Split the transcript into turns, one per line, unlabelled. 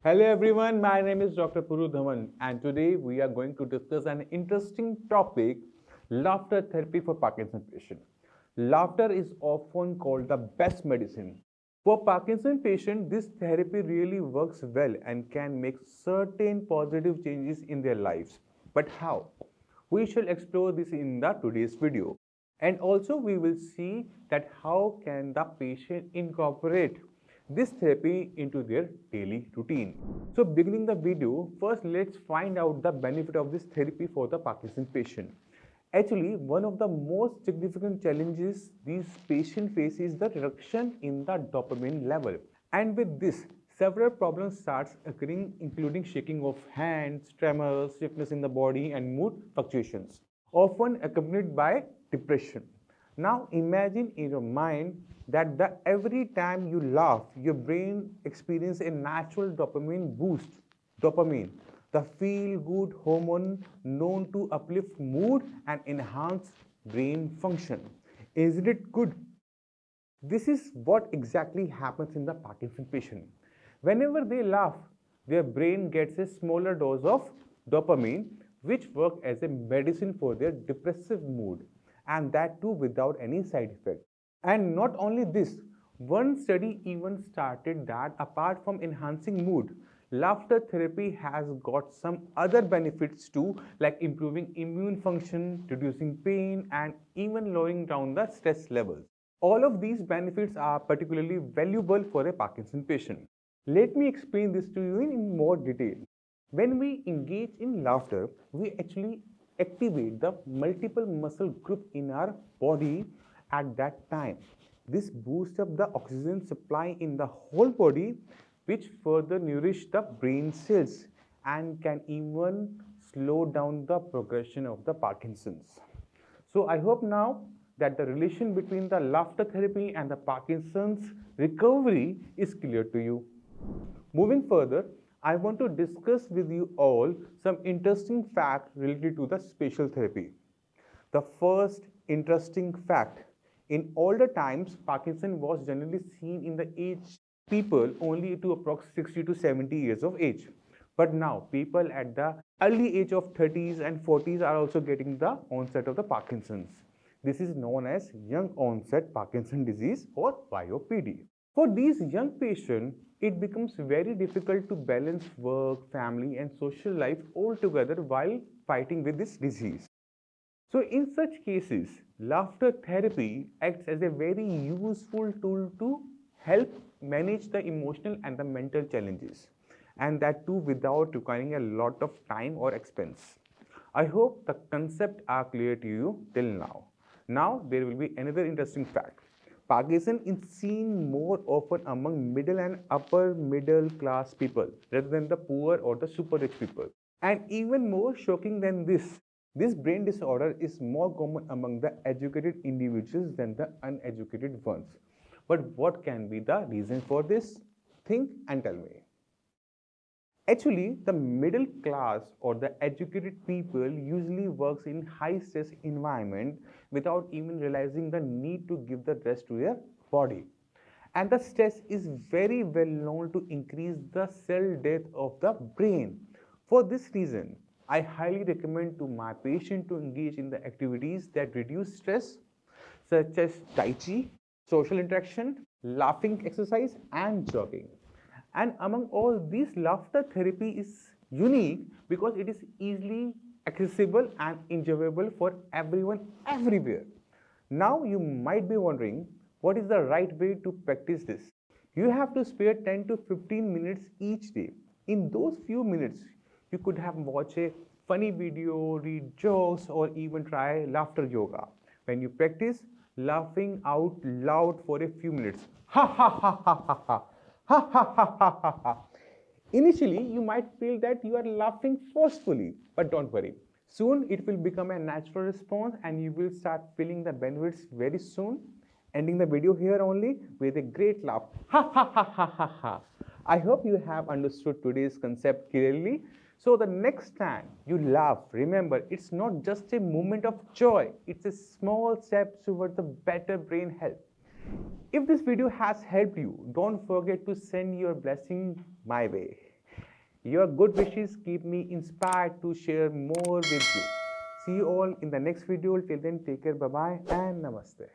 Hello everyone, my name is Dr. Puru Dhawan and today we are going to discuss an interesting topic, laughter therapy for Parkinson patients. Laughter is often called the best medicine. For Parkinson patients, this therapy really works well and can make certain positive changes in their lives. But how? We shall explore this in the today's video. And also we will see that how can the patient incorporate this therapy into their daily routine. So beginning the video, first let's find out the benefit of this therapy for the Parkinson patient. Actually, one of the most significant challenges these patients face is the reduction in the dopamine level. And with this, several problems starts occurring including shaking of hands, tremors, stiffness in the body and mood fluctuations, often accompanied by depression. Now imagine in your mind that every time you laugh, your brain experiences a natural dopamine boost. Dopamine, the feel-good hormone known to uplift mood and enhance brain function. Isn't it good? This is what exactly happens in the Parkinson patient. Whenever they laugh, their brain gets a smaller dose of dopamine, which works as a medicine for their depressive mood, and that too without any side effect. And not only this, one study even started that apart from enhancing mood, laughter therapy has got some other benefits too, like improving immune function, reducing pain, and even lowering down the stress levels. All of these benefits are particularly valuable for a Parkinson patient. Let me explain this to you in more detail. When we engage in laughter, we actually activate the multiple muscle group in our body at that time. This boosts up the oxygen supply in the whole body, which further nourish the brain cells and can even slow down the progression of the Parkinson's. So I hope now that the relation between the laughter therapy and the Parkinson's recovery is clear to you. Moving further, I want to discuss with you all some interesting facts related to the spatial therapy. The first interesting fact, in older times, Parkinson was generally seen in the aged people only to approx 60 to 70 years of age. But now, people at the early age of 30s and 40s are also getting the onset of the Parkinson's. This is known as young-onset Parkinson disease or YOPD. For these young patients, it becomes very difficult to balance work, family, and social life all together while fighting with this disease. So, in such cases, laughter therapy acts as a very useful tool to help manage the emotional and the mental challenges, and that too without requiring a lot of time or expense. I hope the concepts are clear to you till now. Now, there will be another interesting fact. Parkinson is seen more often among middle and upper middle class people rather than the poor or the super rich people. And even more shocking than this brain disorder is more common among the educated individuals than the uneducated ones. But what can be the reason for this? Think and tell me. Actually, the middle class or the educated people usually works in high stress environment without even realizing the need to give the rest to their body. And the stress is very well known to increase the cell death of the brain. For this reason, I highly recommend to my patient to engage in the activities that reduce stress such as Tai Chi, social interaction, laughing exercise and jogging. And among all these, laughter therapy is unique because it is easily accessible and enjoyable for everyone everywhere. Now you might be wondering what is the right way to practice this. You have to spare 10 to 15 minutes each day. In those few minutes, you could have watched a funny video, read jokes, or even try laughter yoga. When you practice laughing out loud for a few minutes, ha ha ha ha ha ha, ha ha ha ha ha ha. Initially, you might feel that you are laughing forcefully, but don't worry. Soon it will become a natural response and you will start feeling the benefits very soon. Ending the video here only with a great laugh. Ha ha ha ha ha ha. I hope you have understood today's concept clearly. So the next time you laugh, remember it's not just a moment of joy, it's a small step towards a better brain health. If this video has helped you, don't forget to send your blessing my way. Your good wishes keep me inspired to share more with you. See you all in the next video. Till then, take care, bye bye, and namaste.